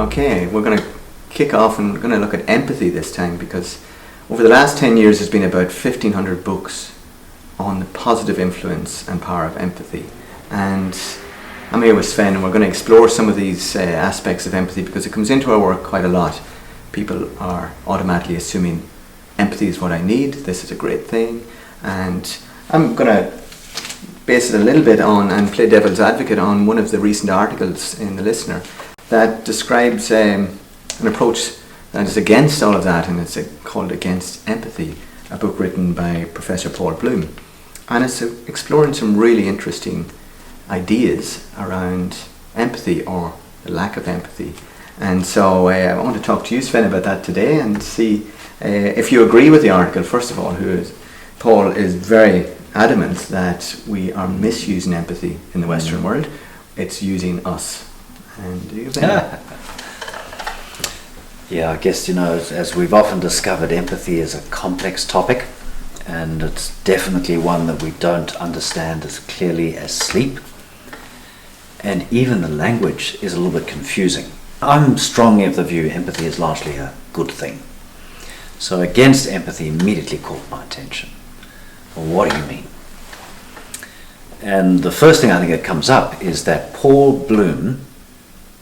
Okay, we're going to kick off and we're going to look at empathy this time, because over the last 10 years there's been about 1,500 books on the positive influence and power of empathy. And I'm here with Sven, and we're going to explore some of these aspects of empathy, because it comes into our work quite a lot. People are automatically assuming empathy is what I need, this is a great thing, and I'm going to base it a little bit on and play devil's advocate on one of the recent articles in The Listener that describes an approach that is against all of that, and it's called Against Empathy, a book written by Professor Paul Bloom. And it's exploring some really interesting ideas around empathy, or the lack of empathy. And so I want to talk to you, Sven, about that today and see if you agree with the article. First of all, Paul is very adamant that we are misusing empathy in the Western world. It's using us. And do you think? Yeah, I guess, as we've often discovered, empathy is a complex topic, and it's definitely one that we don't understand as clearly as sleep. And even the language is a little bit confusing. I'm strongly of the view empathy is largely a good thing. So Against Empathy immediately caught my attention. Well, what do you mean? And the first thing I think that comes up is that Paul Bloom,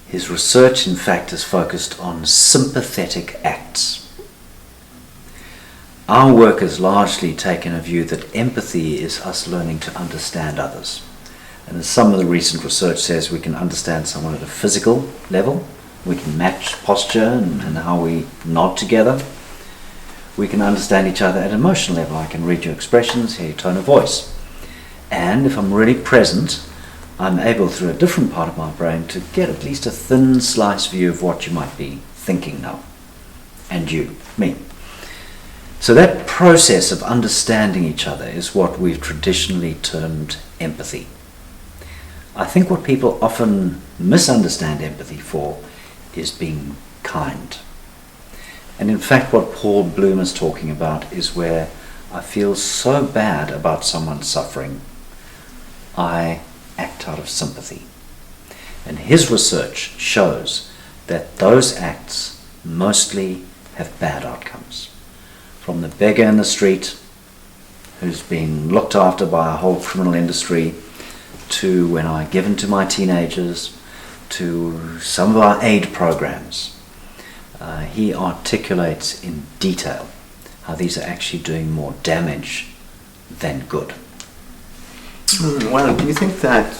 his research in fact is focused on sympathetic acts. Our work has largely taken a view that empathy is us learning to understand others. And as some of the recent research says, we can understand someone at a physical level. We can match posture and how we nod together. We can understand each other at an emotional level. I can read your expressions, hear your tone of voice. And if I'm really present, I'm able through a different part of my brain to get at least a thin slice view of what you might be thinking now. And you, me. So that process of understanding each other is what we've traditionally termed empathy. I think what people often misunderstand empathy for is being kind. And in fact what Paul Bloom is talking about is where I feel so bad about someone suffering, I act out of sympathy. And his research shows that those acts mostly have bad outcomes. From the beggar in the street who's been looked after by a whole criminal industry, to when I give in to my teenagers, to some of our aid programs. He articulates in detail how these are actually doing more damage than good. Well, do you think that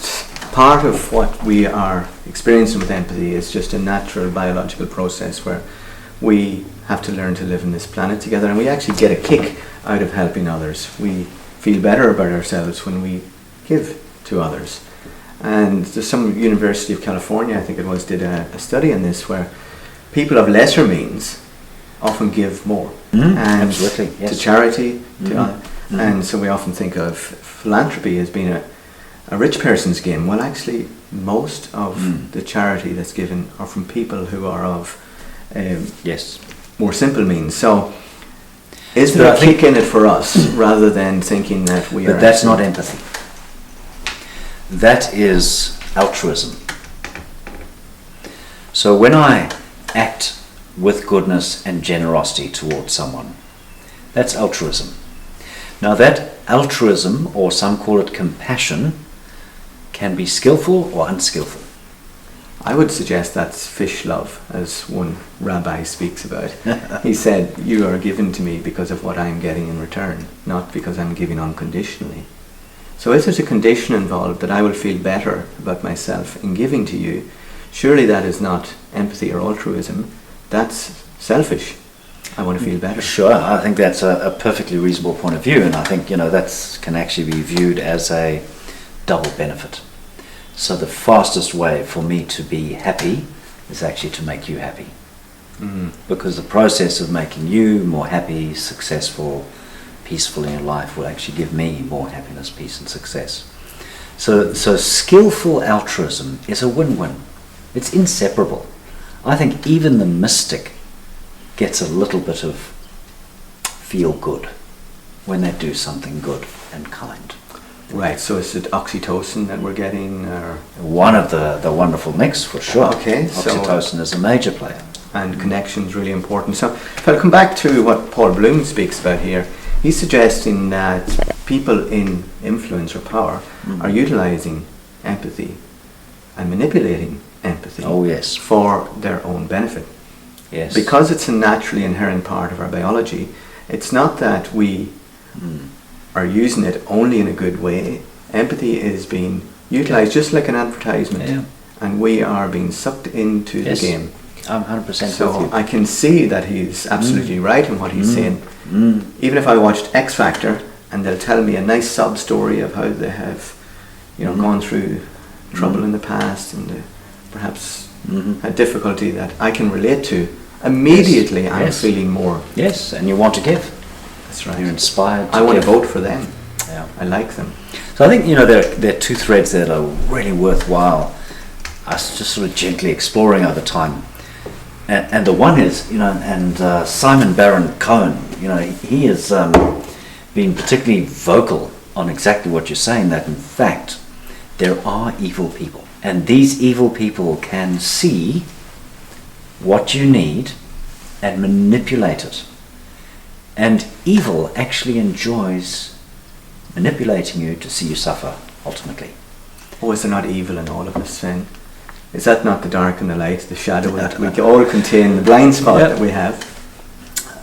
part of what we are experiencing with empathy is just a natural biological process where we have to learn to live on this planet together, and we actually get a kick out of helping others? We feel better about ourselves when we give to others. And there's some University of California, I think it was, did a study on this, where people of lesser means often give more. And absolutely, yes. To charity, and so we often think of philanthropy as being a rich person's game. Well, actually, most of the charity that's given are from people who are of more simple means. So is there a kick in it for us, rather than thinking that we are... But that's not empathy. That is altruism. So when I act with goodness and generosity towards someone, that's altruism. Now that altruism, or some call it compassion, can be skillful or unskillful. I would suggest that's fish love, as one rabbi speaks about. He said, you are given to me because of what I'm getting in return, not because I'm giving unconditionally. So if there's a condition involved that I will feel better about myself in giving to you, surely that is not empathy or altruism. That's selfish. I want to feel better. Sure, I think that's a perfectly reasonable point of view, and I think that can actually be viewed as a double benefit. So the fastest way for me to be happy is actually to make you happy. Because the process of making you more happy, successful, peaceful in your life will actually give me more happiness, peace and success. So skillful altruism is a win-win. It's inseparable. I think even the mystic gets a little bit of feel good when they do something good and kind. Right, so is it oxytocin that we're getting? Or? One of the wonderful mix, for sure. Okay, oxytocin is a major player. And connection is really important. So if I come back to what Paul Bloom speaks about here, he's suggesting that people in influence or power are utilizing empathy and manipulating empathy for their own benefit. Yes. Because it's a naturally inherent part of our biology, it's not that we are using it only in a good way. Empathy is being utilized just like an advertisement, and we are being sucked into the game. I'm 100% so with you. I can see that he's absolutely right in what he's saying. Even if I watched X Factor and they'll tell me a nice sob story of how they have, gone through trouble in the past and perhaps had difficulty that I can relate to, immediately I'm feeling more. Yes, and you want to give. That's right. You're inspired. I want to vote for them. Yeah, I like them. So I think there are two threads that are really worthwhile us just sort of gently exploring over time. And the one is, Simon Baron Cohen, he has been particularly vocal on exactly what you're saying, that in fact there are evil people, and these evil people can see what you need and manipulate it. And evil actually enjoys manipulating you to see you suffer, ultimately. Oh, is there not evil in all of us, Sven? Is that not the dark and the light, the shadow that we all contain, the blind spot that we have?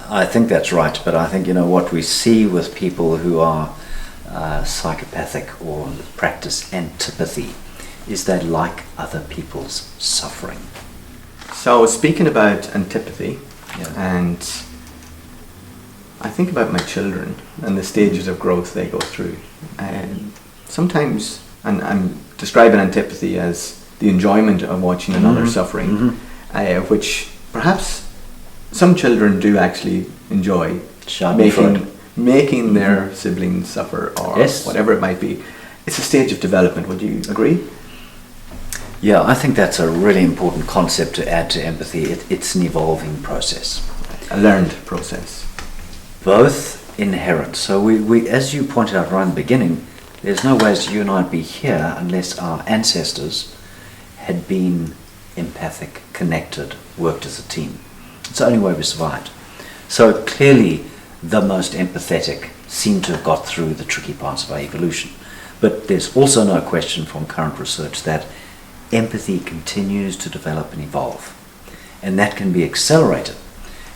I think that's right, but I think, what we see with people who are psychopathic or practice antipathy is they like other people's suffering. So speaking about antipathy, and I think about my children and the stages of growth they go through. And sometimes, and I'm describing antipathy as the enjoyment of watching another suffering, which perhaps some children do actually enjoy, making their siblings suffer or whatever it might be. It's a stage of development. Would you agree? Yeah, I think that's a really important concept to add to empathy. It's an evolving process. A learned process. Both inherent. So we, as you pointed out right in the beginning, there's no ways you and I'd be here unless our ancestors had been empathic, connected, worked as a team. It's the only way we survived. So clearly the most empathetic seem to have got through the tricky parts of our evolution. But there's also no question from current research that empathy continues to develop and evolve. And that can be accelerated.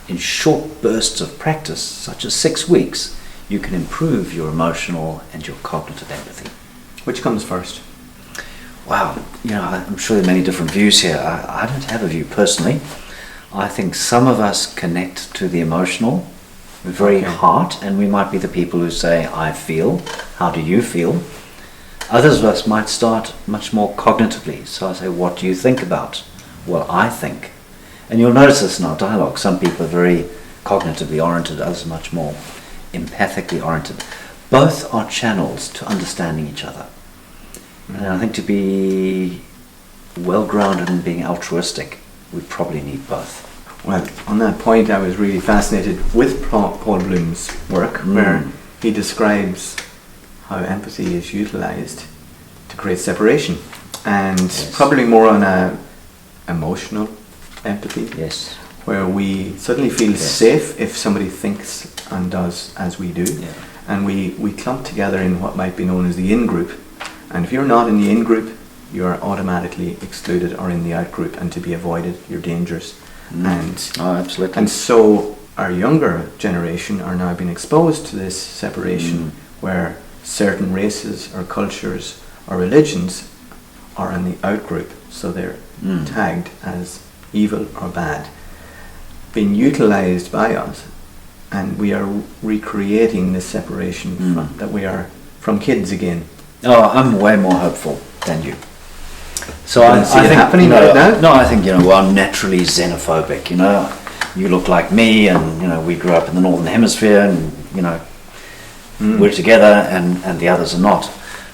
In short bursts of practice, such as 6 weeks, you can improve your emotional and your cognitive empathy. Which comes first? Wow, I'm sure there are many different views here. I don't have a view personally. I think some of us connect to the emotional, very heart, and we might be the people who say, I feel, how do you feel? Others of us might start much more cognitively. So I say, what do you think about? Well, I think. And you'll notice this in our dialogue. Some people are very cognitively oriented, others are much more empathically oriented. Both are channels to understanding each other. And I think to be well-grounded and being altruistic, we probably need both. Well, on that point, I was really fascinated with Paul Bloom's work, where he describes how empathy is utilized to create separation, and probably more on a emotional empathy, where we suddenly feel safe if somebody thinks and does as we do, and we clump together in what might be known as the in-group. And if you're not in the in-group, you're automatically excluded, or in the out-group, and to be avoided, you're dangerous. Absolutely. And so our younger generation are now being exposed to this separation, where certain races or cultures or religions are in the out-group, so they're tagged as evil or bad, being utilized by us, and we are recreating this separation that we are from kids again. Oh, I'm way more hopeful than you. So I see it happening right now? No, I think, well, I'm naturally xenophobic, You look like me, and, we grew up in the Northern Hemisphere, and, we're together, and the others are not.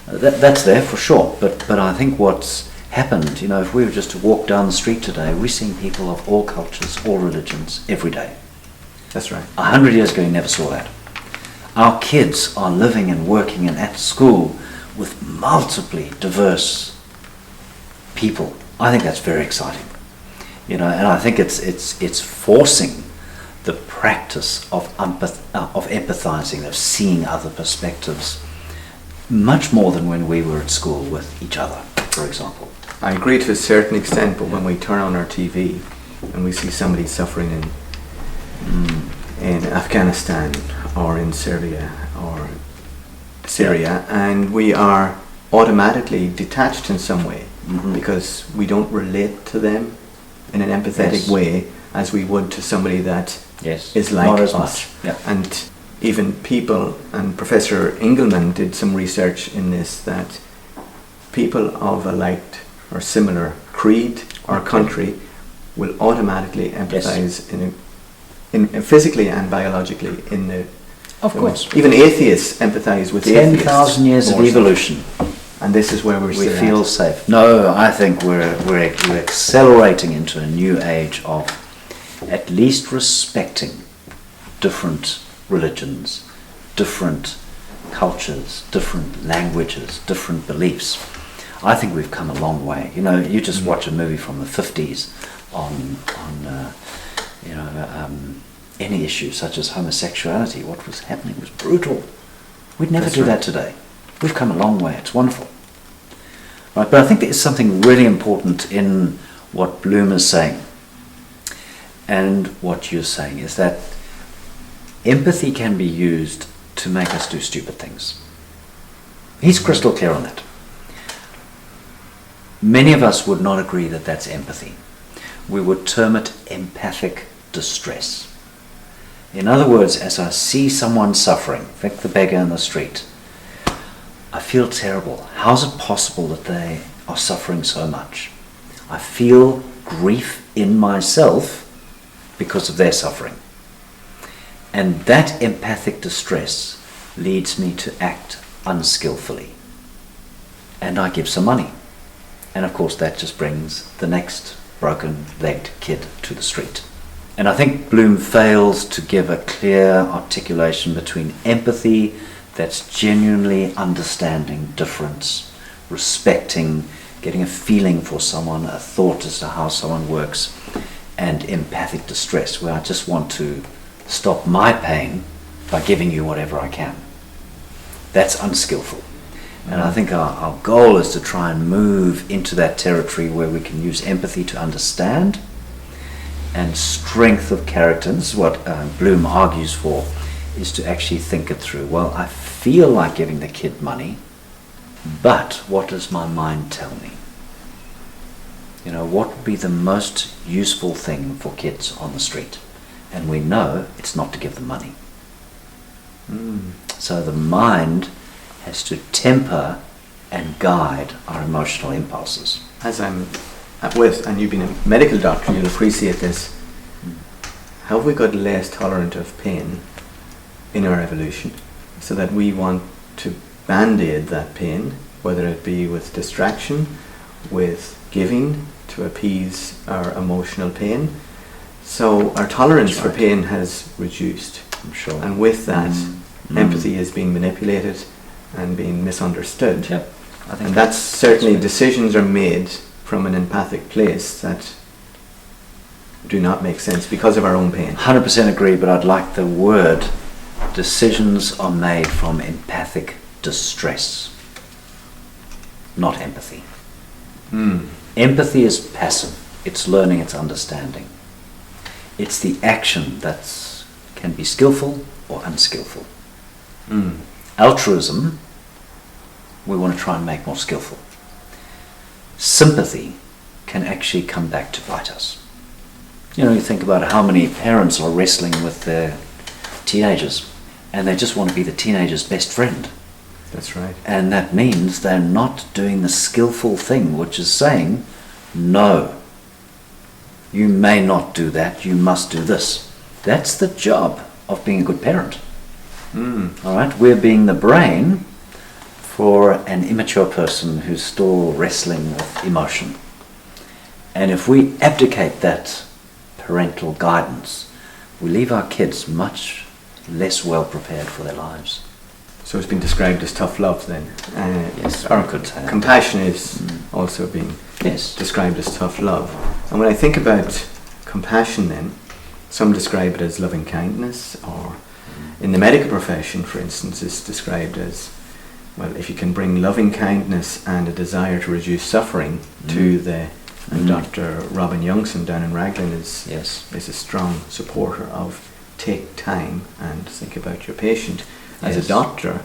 That's there for sure. But I think what's happened, if we were just to walk down the street today, we're seeing people of all cultures, all religions, every day. That's right. 100 years ago, you never saw that. Our kids are living and working and at school multiply diverse people. I think that's very exciting, and I think it's forcing the practice of empathizing, of seeing other perspectives, much more than when we were at school with each other, for example. I agree to a certain extent, but when we turn on our TV and we see somebody suffering in Afghanistan or in Syria, and we are automatically detached in some way, because we don't relate to them in an empathetic way as we would to somebody that is like not as us. much. Yeah. And even people, and Professor Engelman did some research in this, that people of a like or similar creed or country will automatically empathize in physically and biologically in the. Of course. Even atheists empathize with 10,000 years of evolution. And this is where we feel safe. No, I think we're accelerating into a new age of at least respecting different religions, different cultures, different languages, different beliefs. I think we've come a long way. You just watch a movie from the 50s on any issue such as homosexuality. What was happening was brutal. We'd never do that today. We've come a long way. It's wonderful. Right, but I think there's something really important in what Bloom is saying and what you're saying, is that empathy can be used to make us do stupid things. He's crystal clear on that. Many of us would not agree that that's empathy. We would term it empathic distress. In other words, as I see someone suffering, like the beggar in the street, I feel terrible. How's it possible that they are suffering so much? I feel grief in myself because of their suffering. And that empathic distress leads me to act unskillfully. And I give some money. And of course that just brings the next broken-legged kid to the street. And I think Bloom fails to give a clear articulation between empathy that's genuinely understanding difference, respecting, getting a feeling for someone, a thought as to how someone works, and empathic distress, where I just want to stop my pain by giving you whatever I can. That's unskillful. And I think our goal is to try and move into that territory where we can use empathy to understand, and strength of character. And this is what Bloom argues for, is to actually think it through. Well, I feel like giving the kid money, but what does my mind tell me? What would be the most useful thing for kids on the street? And we know it's not to give them money. So the mind has to temper and guide our emotional impulses. As I'm with, and you've been a medical doctor, you'll appreciate this. How have we got less tolerant of pain in our evolution, so that we want to band-aid that pain, whether it be with distraction, with giving to appease our emotional pain? So our tolerance for pain has reduced. I'm sure. And with that, empathy is being manipulated and being misunderstood. Yep. I think and that's certainly decisions are made from an empathic place that do not make sense because of our own pain. 100% agree, but I'd like the word decisions are made from empathic distress, not empathy. Empathy is passive. It's learning, it's understanding. It's the action that can be skillful or unskillful. Altruism, we want to try and make more skillful. Sympathy can actually come back to bite us. You think about how many parents are wrestling with their teenagers, and they just want to be the teenager's best friend. That's right. And that means they're not doing the skillful thing, which is saying, no, you may not do that, you must do this. That's the job of being a good parent. All right, we're being the brain for an immature person who's still wrestling with emotion. And if we abdicate that parental guidance, we leave our kids much less well prepared for their lives. So it's been described as tough love then. Yes, Or could say that. compassion is also being described as tough love. And when I think about compassion then, some describe it as loving kindness, or in the medical profession, for instance, it's described as, well, if you can bring loving kindness and a desire to reduce suffering to the... And Dr. Robin Youngson down in Raglan is a strong supporter of take time and think about your patient. As a doctor,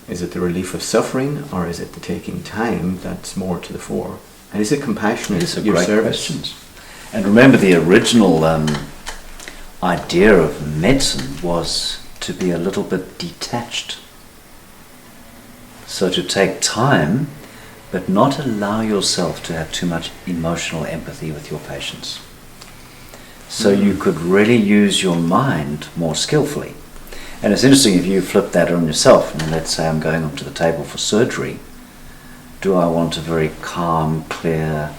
is it the relief of suffering, or is it the taking time that's more to the fore? And is it compassionate? These are great questions. And remember, the original idea of medicine was to be a little bit detached. So to take time, but not allow yourself to have too much emotional empathy with your patients. So you could really use your mind more skillfully. And it's interesting, if you flip that on yourself, and let's say I'm going onto the table for surgery, do I want a very calm, clear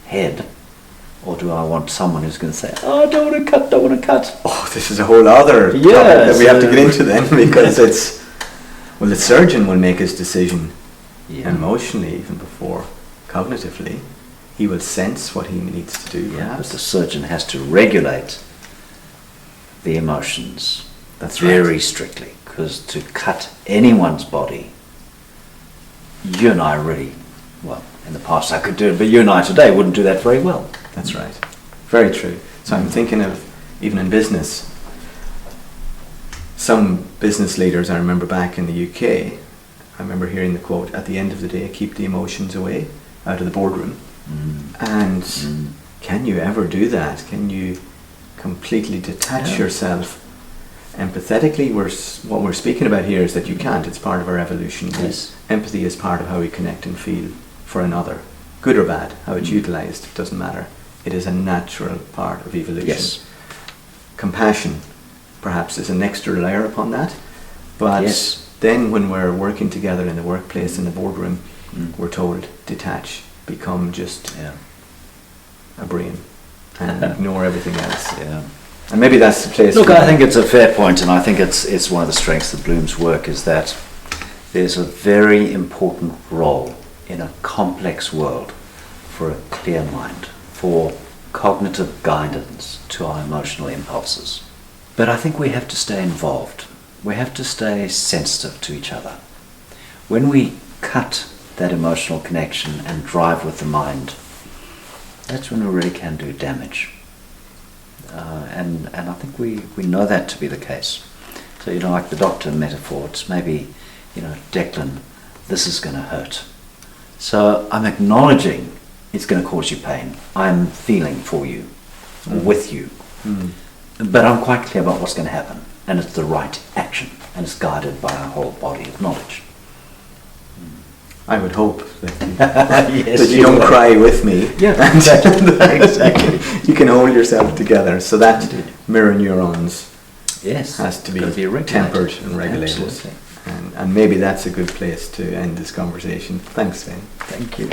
head, or do I want someone who's going to say, oh, don't want to cut. Oh, this is a whole other topic that we have to get into then, because the surgeon will make his decision emotionally, even before cognitively. He will sense what he needs to do. Yeah, but the surgeon has to regulate the emotions. That's very strictly, because to cut anyone's body, you and I really, well, in the past I could do it, but you and I today wouldn't do that very well. That's right. Very true. So I'm thinking of, even in business, some business leaders I remember back in the UK, I remember hearing the quote, at the end of the day, keep the emotions away, out of the boardroom. And can you ever do that? Can you completely detach yourself? Empathetically, what we're speaking about here is that you can't. It's part of our evolution. Yes. Empathy is part of how we connect and feel for another. Good or bad, how it's utilised, it doesn't matter. It is a natural part of evolution. Yes. Compassion, perhaps, is an extra layer upon that. But then when we're working together in the workplace, in the boardroom, we're told, detach, become just a brain, and ignore everything else. Yeah. And maybe that's the place. Look, I think it's a fair point, and I think it's one of the strengths of Bloom's work is that there's a very important role in a complex world for a clear mind, for cognitive guidance to our emotional impulses. But I think we have to stay involved. We have to stay sensitive to each other. When we cut that emotional connection and drive with the mind, that's when we really can do damage. And I think we know that to be the case. So, like the doctor metaphor, it's maybe, Declan, this is going to hurt. So I'm acknowledging it's going to cause you pain. I'm feeling for you, with you. But I'm quite clear about what's going to happen. And it's the right action. And it's guided by a whole body of knowledge. I would hope that you don't cry with me. Yeah, exactly. You can hold yourself together. So that mirror neurons has to be tempered and regulated. Absolutely. And maybe that's a good place to end this conversation. Thanks, Sven. Thank you.